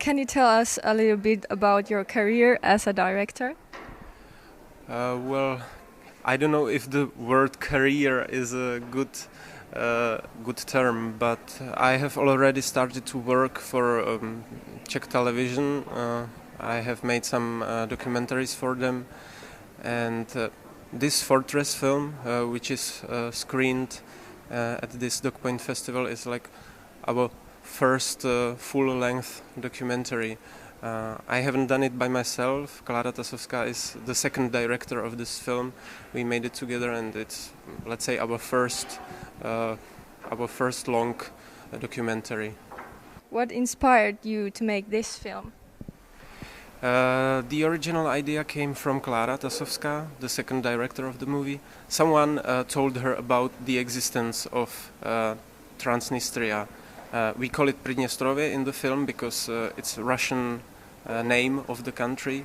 Can you tell us a little bit about your career as a director? Well, I don't know if the word career is a good term, but I have already started to work for Czech television. I have made some documentaries for them, and this Fortress film, which is screened at this DocPoint festival, is like our first full-length documentary. I haven't done it by myself. Klára Tasovská is the second director of this film. We made it together, and it's, let's say, our first long documentary. What inspired you to make this film? The original idea came from Klára Tasovská, the second director of the movie. Someone told her about the existence of Transnistria. We call it Pridněstrově in the film because it's a Russian name of the country.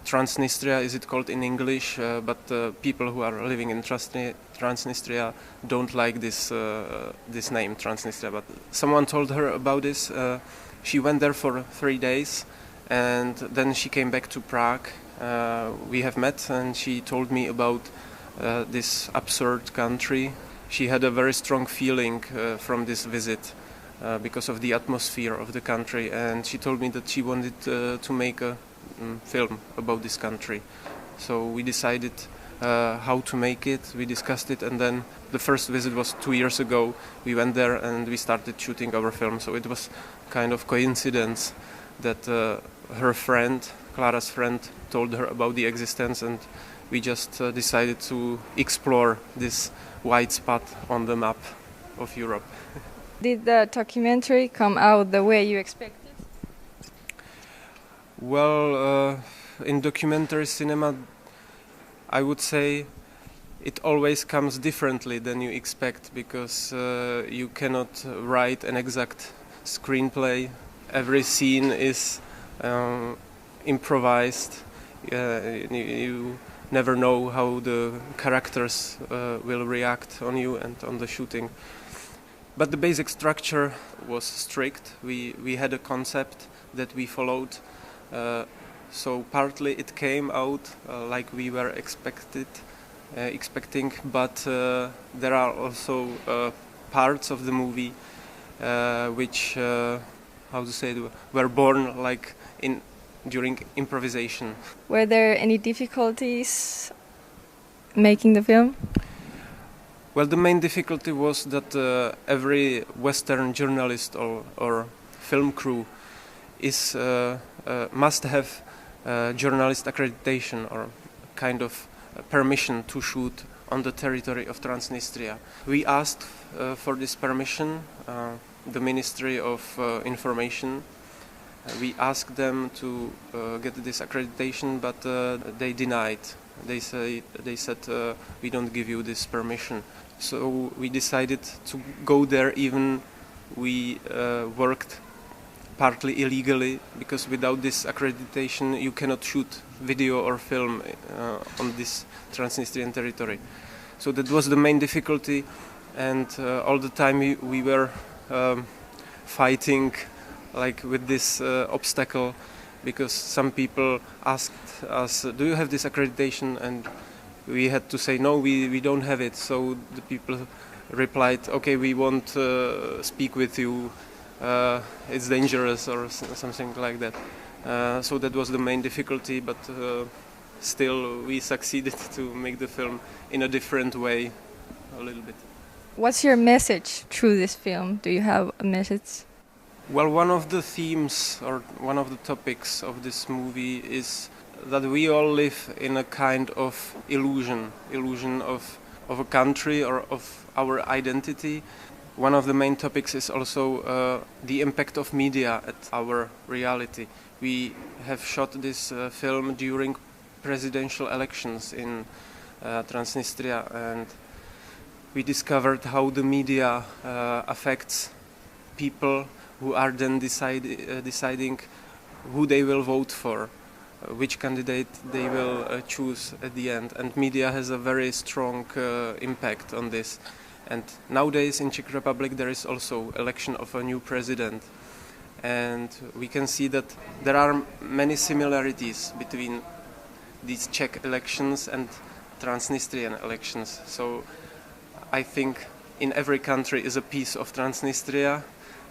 Transnistria is it called in English, but people who are living in Transnistria don't like this name, Transnistria. But someone told her about this. She went there for 3 days, and then she came back to Prague. We have met, and she told me about this absurd country. She had a very strong feeling from this visit because of the atmosphere of the country, and she told me that she wanted to make a film about this country. So we decided how to make it, we discussed it, and then the first visit was 2 years ago. We went there and we started shooting our film, so it was kind of coincidence that her friend, Klára's friend, told her about the existence, and we just decided to explore this white spot on the map of Europe. Did the documentary come out the way you expected? Well, in documentary cinema, I would say it always comes differently than you expect, because you cannot write an exact screenplay. Every scene is improvised. You never know how the characters will react on you and on the shooting. But the basic structure was strict. We had a concept that we followed. So partly it came out like we were expecting, but there are also parts of the movie which, were born like during improvisation. Were there any difficulties making the film? Well, the main difficulty was that every Western journalist or film crew must have journalist accreditation or kind of permission to shoot on the territory of Transnistria. We asked for this permission, the Ministry of Information. We asked them to get this accreditation, but they denied. They said we don't give you this permission. So we decided to go there, even we worked partly illegally, because without this accreditation you cannot shoot video or film on this Transnistrian territory. So that was the main difficulty, and all the time we were fighting like with this obstacle, because some people asked us, do you have this accreditation? And we had to say, no, we don't have it. So the people replied, okay, we won't speak with you, it's dangerous, or something like that. So that was the main difficulty, but still we succeeded to make the film in a different way, a little bit. What's your message through this film? Do you have a message? Well, one of the themes or one of the topics of this movie is that we all live in a kind of illusion of a country or of our identity. One of the main topics is also the impact of media at our reality. We have shot this film during presidential elections in Transnistria, and we discovered how the media affects people who are then deciding who they will vote for, which candidate they will choose at the end. And media has a very strong impact on this. And nowadays in Czech Republic there is also election of a new president. and we can see that there are many similarities between these Czech elections and Transnistrian elections. So I think in every country is a piece of Transnistria,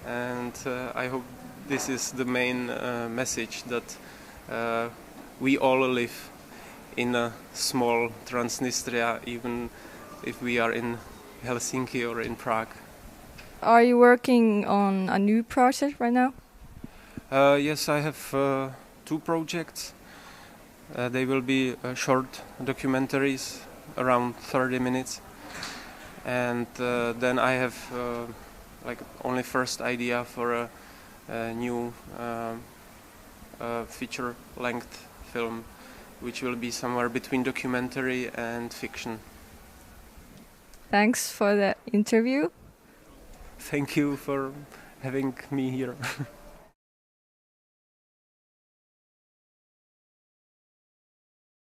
and I hope this is the main message, that we all live in a small Transnistria, even if we are in Helsinki or in Prague. Are you working on a new project right now? Yes, I have 2 projects. They will be short documentaries, around 30 minutes. And then I have like only first idea for a new feature-length film, which will be somewhere between documentary and fiction. Thanks for the interview. Thank you for having me here.